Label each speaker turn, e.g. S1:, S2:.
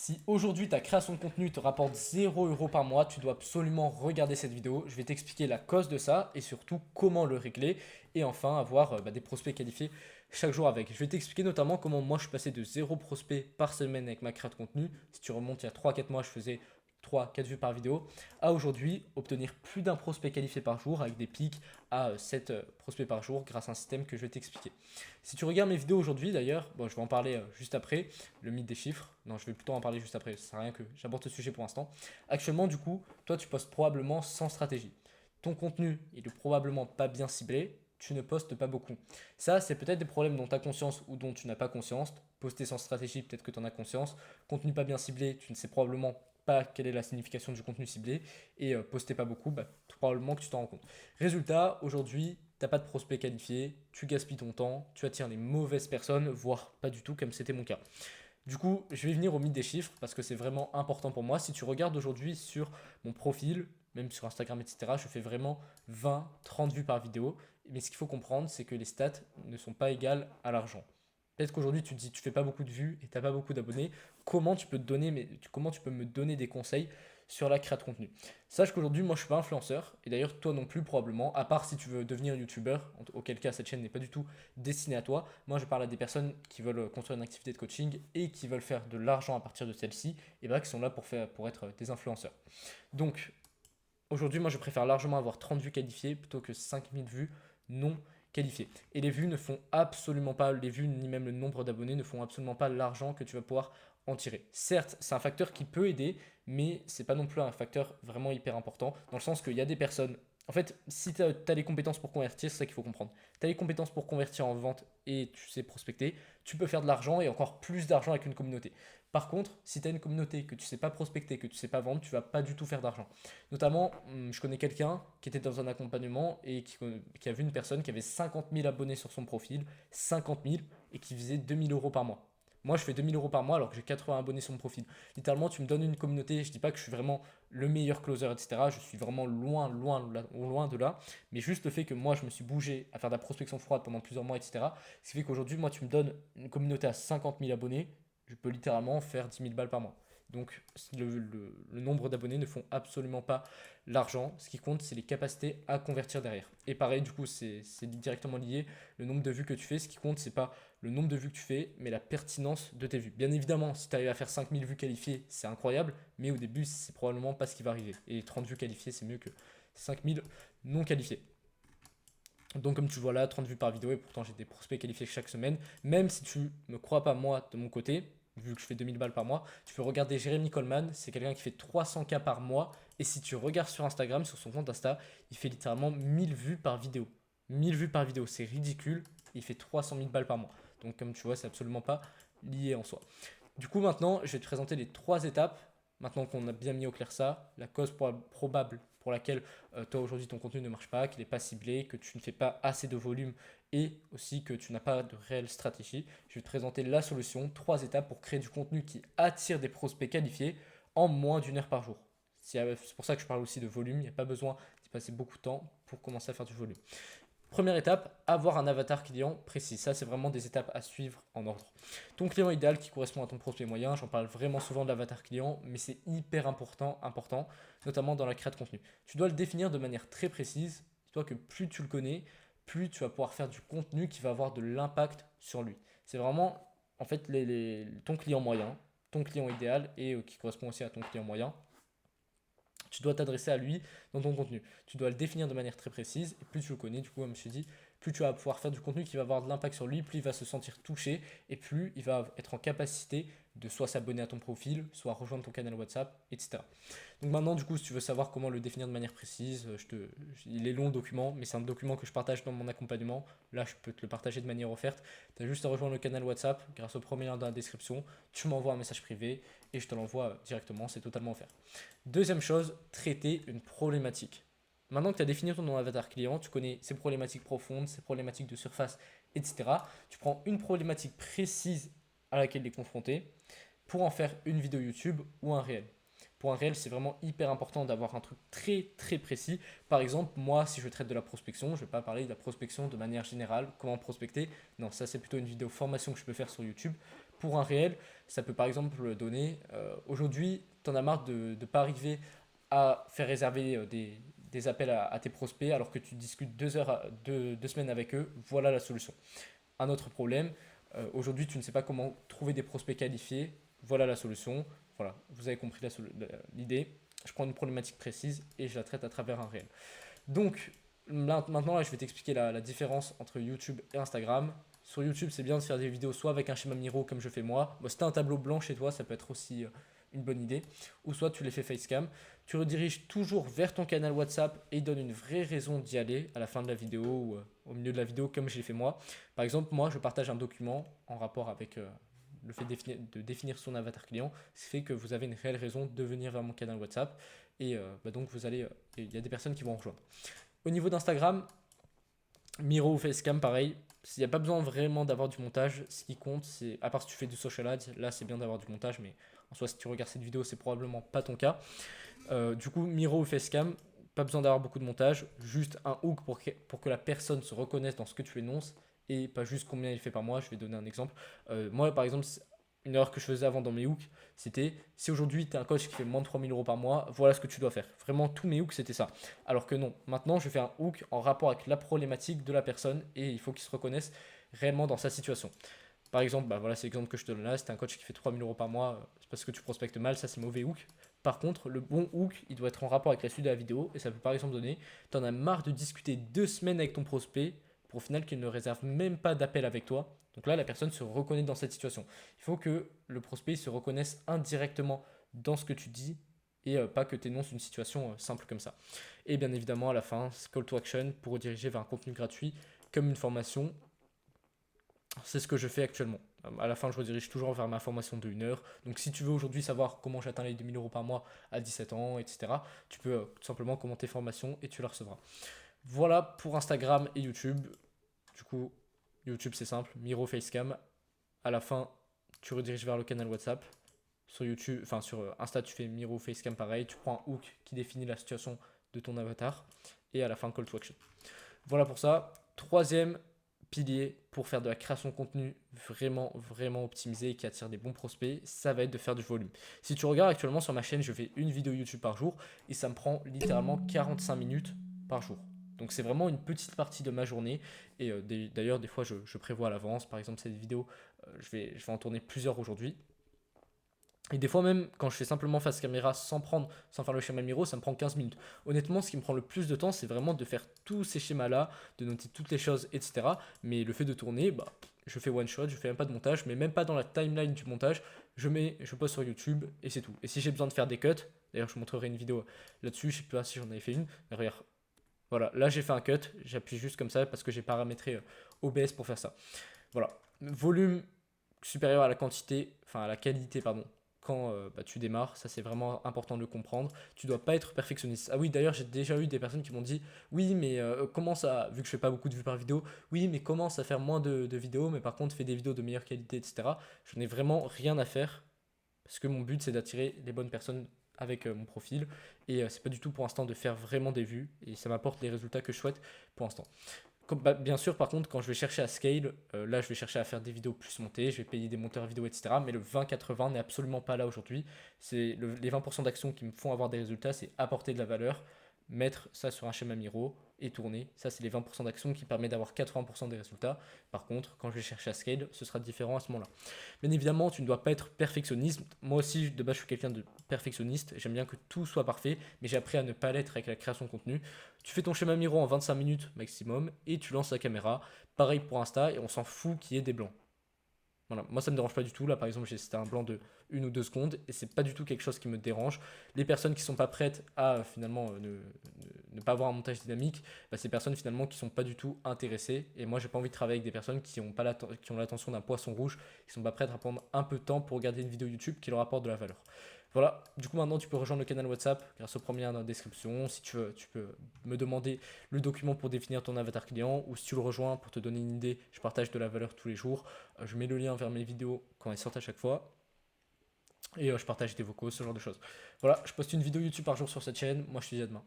S1: Si aujourd'hui ta création de contenu te rapporte 0 € par mois, tu dois absolument regarder cette vidéo. Je vais t'expliquer la cause de ça et surtout comment le régler et enfin avoir des prospects qualifiés chaque jour avec. Je vais t'expliquer notamment comment moi je suis passé de 0 prospect par semaine avec ma création de contenu. Si tu remontes il y a 3 4 mois, je faisais 3 4 vues par vidéo, à aujourd'hui obtenir plus d'un prospect qualifié par jour avec des pics à 7 prospects par jour grâce à un système que je vais t'expliquer. Si tu regardes mes vidéos aujourd'hui d'ailleurs, bon, je vais en parler juste après, le mythe des chiffres. Non, je vais plutôt en parler juste après, ça sert à rien que j'aborde ce sujet pour l'instant. Actuellement, du coup, toi, tu postes probablement sans stratégie. Ton contenu, il est probablement pas bien ciblé, tu ne postes pas beaucoup. Ça, c'est peut-être des problèmes dont tu as conscience ou dont tu n'as pas conscience. Poster sans stratégie, peut-être que tu en as conscience. Contenu pas bien ciblé, tu ne sais probablement pas quelle est la signification du contenu ciblé. Et poster pas beaucoup, probablement que tu t'en rends compte. Résultat, aujourd'hui, t'as pas de prospect qualifié, tu gaspilles ton temps, tu attires les mauvaises personnes, voire pas du tout comme c'était mon cas. Du coup, je vais venir au mythe des chiffres parce que c'est vraiment important pour moi. Si tu regardes aujourd'hui sur mon profil, même sur Instagram, etc., je fais vraiment 20, 30 vues par vidéo. Mais ce qu'il faut comprendre, c'est que les stats ne sont pas égales à l'argent. Peut-être qu'aujourd'hui, tu te dis, tu fais pas beaucoup de vues et tu n'as pas beaucoup d'abonnés. Comment tu peux te donner, comment tu peux me donner des conseils sur la création de contenu? Sache qu'aujourd'hui, moi, je suis pas influenceur. Et d'ailleurs, toi non plus, probablement. À part si tu veux devenir youtubeur, auquel cas, cette chaîne n'est pas du tout destinée à toi. Moi, je parle à des personnes qui veulent construire une activité de coaching et qui veulent faire de l'argent à partir de celle-ci, et qui sont là pour être des influenceurs. Donc, aujourd'hui, moi, je préfère largement avoir 30 vues qualifiées plutôt que 5000 vues non qualifiées. Et les vues ne font absolument pas, les vues ni même le nombre d'abonnés ne font absolument pas l'argent que tu vas pouvoir en tirer. Certes, c'est un facteur qui peut aider, mais c'est pas non plus un facteur vraiment hyper important, dans le sens qu'il y a des personnes. En fait, si tu as les compétences pour convertir, c'est ça qu'il faut comprendre. Tu as les compétences pour convertir en vente et tu sais prospecter, tu peux faire de l'argent et encore plus d'argent avec une communauté. Par contre, si tu as une communauté que tu sais pas prospecter, que tu sais pas vendre, tu vas pas du tout faire d'argent. Notamment, je connais quelqu'un qui était dans un accompagnement et qui a vu une personne qui avait 50 000 abonnés sur son profil, 50 000, et qui faisait 2 000 € par mois. Moi, je fais 2 000 € par mois alors que j'ai 80 abonnés sur mon profil. Littéralement, tu me donnes une communauté. Je dis pas que je suis vraiment le meilleur closer, etc. Je suis vraiment loin, loin, loin de là. Mais juste le fait que moi, je me suis bougé à faire de la prospection froide pendant plusieurs mois, etc. Ce qui fait qu'aujourd'hui, moi, tu me donnes une communauté à 50 000 abonnés. Je peux littéralement faire 10 000 balles par mois. Donc le nombre d'abonnés ne font absolument pas l'argent. Ce qui compte, c'est les capacités à convertir derrière. Et pareil, du coup, c'est directement lié. Le nombre de vues que tu fais, ce qui compte, c'est pas le nombre de vues que tu fais, mais la pertinence de tes vues. Bien évidemment, si tu arrives à faire 5000 vues qualifiées, c'est incroyable, mais au début, c'est probablement pas ce qui va arriver. Et 30 vues qualifiées, c'est mieux que 5000 non qualifiées. Donc comme tu vois là, 30 vues par vidéo et pourtant j'ai des prospects qualifiés chaque semaine. Même si tu ne me crois pas moi de mon côté, vu que je fais 2000 balles par mois, tu peux regarder Jérémy Coleman, c'est quelqu'un qui fait 300K par mois. Et si tu regardes sur Instagram, sur son compte Insta, il fait littéralement 1000 vues par vidéo. 1000 vues par vidéo, c'est ridicule. Il fait 300 000 balles par mois. Donc comme tu vois, c'est absolument pas lié en soi. Du coup maintenant, je vais te présenter les 3 étapes. Maintenant qu'on a bien mis au clair ça, la cause probable pour laquelle toi aujourd'hui ton contenu ne marche pas, qu'il n'est pas ciblé, que tu ne fais pas assez de volume et aussi que tu n'as pas de réelle stratégie. Je vais te présenter la solution, 3 étapes pour créer du contenu qui attire des prospects qualifiés en moins d'1 heure par jour. C'est pour ça que je parle aussi de volume, il n'y a pas besoin d'y passer beaucoup de temps pour commencer à faire du volume. Première étape, avoir un avatar client précis. Ça, c'est vraiment des étapes à suivre en ordre. Ton client idéal qui correspond à ton prospect moyen, j'en parle vraiment souvent de l'avatar client, mais c'est hyper important, notamment dans la création de contenu. Tu dois le définir de manière très précise. Dis-toi que plus tu le connais, plus tu vas pouvoir faire du contenu qui va avoir de l'impact sur lui. C'est vraiment, en fait, ton client moyen, ton client idéal et qui correspond aussi à ton client moyen. Tu dois t'adresser à lui dans ton contenu. Tu dois le définir de manière très précise. Et plus tu le connais, du coup, comme je te dis, plus tu vas pouvoir faire du contenu qui va avoir de l'impact sur lui, plus il va se sentir touché et plus il va être en capacité de soit s'abonner à ton profil, soit rejoindre ton canal WhatsApp, etc. Donc maintenant, du coup, si tu veux savoir comment le définir de manière précise, il est long le document, mais c'est un document que je partage dans mon accompagnement. Là, je peux te le partager de manière offerte. Tu as juste à rejoindre le canal WhatsApp grâce au premier lien dans la description. Tu m'envoies un message privé et je te l'envoie directement. C'est totalement offert. Deuxième chose, traiter une problématique. Maintenant que tu as défini ton avatar client, tu connais ses problématiques profondes, ses problématiques de surface, etc. Tu prends une problématique précise à laquelle il est confronté pour en faire une vidéo YouTube ou un réel. Pour un réel, c'est vraiment hyper important d'avoir un truc très très précis. Par exemple, moi, si je traite de la prospection, je ne vais pas parler de la prospection de manière générale, comment prospecter. Non, ça c'est plutôt une vidéo formation que je peux faire sur YouTube. pour un réel, ça peut par exemple donner, aujourd'hui, tu en as marre de ne pas arriver à faire réserver des appels à tes prospects alors que tu discutes 2 heures, 2 semaines avec eux, voilà la solution. Un autre problème, aujourd'hui tu ne sais pas comment trouver des prospects qualifiés, voilà la solution. Voilà, vous avez compris l'idée. Je prends une problématique précise et je la traite à travers un réel. Donc maintenant, là, je vais t'expliquer la différence entre YouTube et Instagram. Sur YouTube, c'est bien de faire des vidéos soit avec un schéma Miro comme je fais moi. Bon, si tu as un tableau blanc chez toi, ça peut être aussi une bonne idée. Ou soit tu les fais facecam. Tu rediriges toujours vers ton canal WhatsApp et donne une vraie raison d'y aller à la fin de la vidéo ou au milieu de la vidéo comme je l'ai fait moi. Par exemple, moi, je partage un document en rapport avec le fait de définir son avatar client, ce qui fait que vous avez une réelle raison de venir vers mon canal WhatsApp et donc vous allez, il y a des personnes qui vont en rejoindre. Au niveau d'Instagram, Miro ou Facecam, pareil. Il n'y a pas besoin vraiment d'avoir du montage. Ce qui compte, c'est, à part si tu fais du social ads, là c'est bien d'avoir du montage, mais en soi, si tu regardes cette vidéo, c'est probablement pas ton cas. Du coup, Miro ou Facecam, pas besoin d'avoir beaucoup de montage, juste un hook pour que la personne se reconnaisse dans ce que tu énonces et pas juste combien il fait par mois. Je vais donner un exemple. Moi, par exemple, une erreur que je faisais avant dans mes hooks, c'était si aujourd'hui tu es un coach qui fait moins de 3 000 € par mois, voilà ce que tu dois faire. Vraiment, tous mes hooks, c'était ça. Alors que non, maintenant, je fais un hook en rapport avec la problématique de la personne et il faut qu'il se reconnaisse réellement dans sa situation. Par exemple, bah voilà, c'est l'exemple que je te donne là. C'est un coach qui fait 3 000 € par mois, c'est parce que tu prospectes mal, ça c'est mauvais hook. Par contre, le bon hook, il doit être en rapport avec la suite de la vidéo et ça peut par exemple donner, tu en as marre de discuter 2 semaines avec ton prospect pour au final qu'il ne réserve même pas d'appel avec toi. Donc là, la personne se reconnaît dans cette situation. Il faut que le prospect se reconnaisse indirectement dans ce que tu dis et pas que tu énonces une situation simple comme ça. Et bien évidemment, à la fin, call to action pour rediriger vers un contenu gratuit comme une formation. C'est ce que je fais actuellement. À la fin, je redirige toujours vers ma formation de 1 heure. Donc, si tu veux aujourd'hui savoir comment j'atteins les 2 000 € par mois à 17 ans, etc., tu peux tout simplement commenter formation et tu la recevras. Voilà pour Instagram et YouTube. Du coup, YouTube, c'est simple. Miro Facecam. À la fin, tu rediriges vers le canal WhatsApp. Sur YouTube, enfin sur Insta, tu fais Miro Facecam pareil. Tu prends un hook qui définit la situation de ton avatar. Et à la fin, call to action. Voilà pour ça. Troisième pilier pour faire de la création de contenu vraiment, vraiment optimisé et qui attire des bons prospects, ça va être de faire du volume. Si tu regardes actuellement sur ma chaîne, je fais une vidéo YouTube par jour et ça me prend littéralement 45 minutes par jour. Donc c'est vraiment une petite partie de ma journée et d'ailleurs des fois je prévois à l'avance. Par exemple cette vidéo, je vais en tourner plusieurs aujourd'hui. Et des fois même, quand je fais simplement face caméra sans faire le schéma Miro, ça me prend 15 minutes. Honnêtement, ce qui me prend le plus de temps, c'est vraiment de faire tous ces schémas-là, de noter toutes les choses, etc. Mais le fait de tourner, bah, je fais one shot, je fais même pas de montage, mais même pas dans la timeline du montage, je poste sur YouTube et c'est tout. Et si j'ai besoin de faire des cuts, d'ailleurs je vous montrerai une vidéo là-dessus, je sais pas si j'en avais fait une, mais regarde, voilà, là j'ai fait un cut, j'appuie juste comme ça parce que j'ai paramétré OBS pour faire ça. Voilà, volume supérieur à la quantité, enfin à la qualité, pardon, quand bah, tu démarres. Ça, c'est vraiment important de le comprendre. Tu dois pas être perfectionniste. Ah oui, d'ailleurs, j'ai déjà eu des personnes qui m'ont dit oui, mais commence à, vu que je fais pas beaucoup de vues par vidéo, oui, mais commence à faire moins de vidéos, mais par contre, fais des vidéos de meilleure qualité, etc. Je n'ai vraiment rien à faire parce que mon but, c'est d'attirer les bonnes personnes avec mon profil et c'est pas du tout pour l'instant de faire vraiment des vues et ça m'apporte les résultats que je souhaite pour l'instant. Bah, bien sûr, par contre, quand je vais chercher à scale, là, je vais chercher à faire des vidéos plus montées, je vais payer des monteurs vidéo, etc. Mais le 20-80 n'est absolument pas là aujourd'hui. C'est les 20% d'actions qui me font avoir des résultats, c'est apporter de la valeur, mettre ça sur un schéma Miro et tourner. Ça, c'est les 20% d'actions qui permettent d'avoir 80% des résultats. Par contre, quand je vais chercher à scale, ce sera différent à ce moment-là. Bien évidemment, tu ne dois pas être perfectionniste. Moi aussi, de base, je suis quelqu'un de perfectionniste. J'aime bien que tout soit parfait, mais j'ai appris à ne pas l'être avec la création de contenu. Tu fais ton schéma Miro en 25 minutes maximum et tu lances la caméra. Pareil pour Insta et on s'en fout qu'il y ait des blancs. Voilà. Moi, ça me dérange pas du tout. Là, par exemple, c'était un blanc de 1 ou 2 secondes et c'est pas du tout quelque chose qui me dérange. Les personnes qui sont pas prêtes à finalement ne pas avoir un montage dynamique, bah, c'est personnes finalement qui sont pas du tout intéressées. Et moi, j'ai pas envie de travailler avec des personnes qui ont l'attention d'un poisson rouge, qui sont pas prêtes à prendre un peu de temps pour regarder une vidéo YouTube qui leur apporte de la valeur. Voilà, du coup maintenant tu peux rejoindre le canal WhatsApp grâce au premier lien dans la description. Si tu veux, tu peux me demander le document pour définir ton avatar client ou si tu le rejoins pour te donner une idée, je partage de la valeur tous les jours. Je mets le lien vers mes vidéos quand elles sortent à chaque fois et je partage des vocaux, ce genre de choses. Voilà, je poste une vidéo YouTube par jour sur cette chaîne. Moi je te dis à demain.